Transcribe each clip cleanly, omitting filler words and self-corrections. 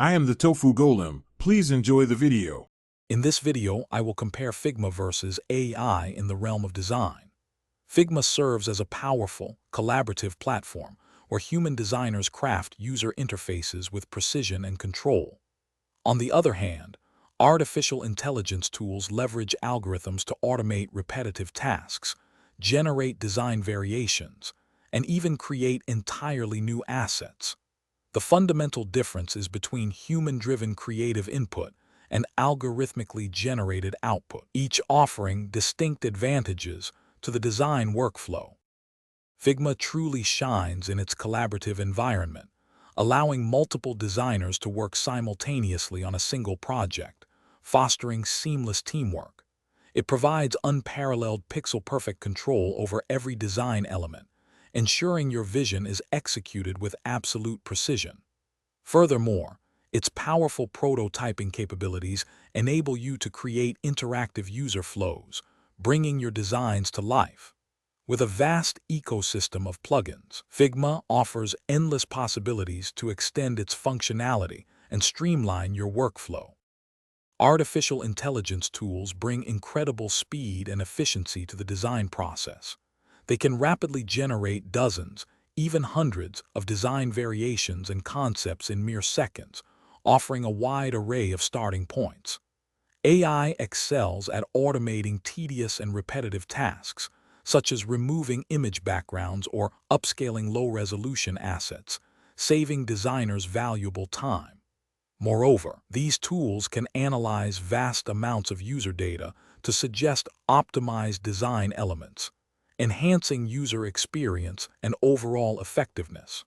I am the Tofu Golem. Please enjoy the video. In this video, I will compare Figma versus AI in the realm of design. Figma serves as a powerful, collaborative platform where human designers craft user interfaces with precision and control. On the other hand, artificial intelligence tools leverage algorithms to automate repetitive tasks, generate design variations, and even create entirely new assets. The fundamental difference is between human-driven creative input and algorithmically generated output, each offering distinct advantages to the design workflow. Figma truly shines in its collaborative environment, allowing multiple designers to work simultaneously on a single project, fostering seamless teamwork. It provides unparalleled pixel-perfect control over every design element, ensuring your vision is executed with absolute precision. Furthermore, its powerful prototyping capabilities enable you to create interactive user flows, bringing your designs to life. With a vast ecosystem of plugins, Figma offers endless possibilities to extend its functionality and streamline your workflow. Artificial intelligence tools bring incredible speed and efficiency to the design process. They can rapidly generate dozens, even hundreds, of design variations and concepts in mere seconds, offering a wide array of starting points. AI excels at automating tedious and repetitive tasks, such as removing image backgrounds or upscaling low-resolution assets, saving designers valuable time. Moreover, these tools can analyze vast amounts of user data to suggest optimized design elements, enhancing user experience and overall effectiveness.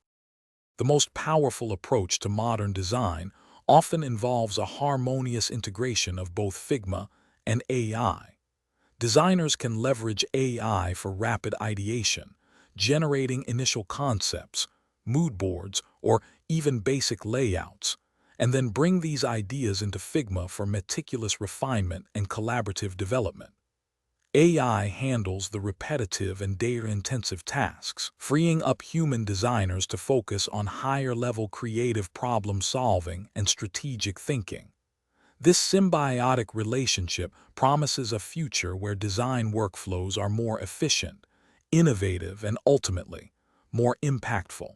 The most powerful approach to modern design often involves a harmonious integration of both Figma and AI. Designers can leverage AI for rapid ideation, generating initial concepts, mood boards, or even basic layouts, and then bring these ideas into Figma for meticulous refinement and collaborative development. AI handles the repetitive and data-intensive tasks, freeing up human designers to focus on higher-level creative problem-solving and strategic thinking. This symbiotic relationship promises a future where design workflows are more efficient, innovative, and ultimately, more impactful.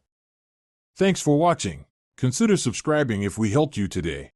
Thanks for watching. Consider subscribing if we helped you today.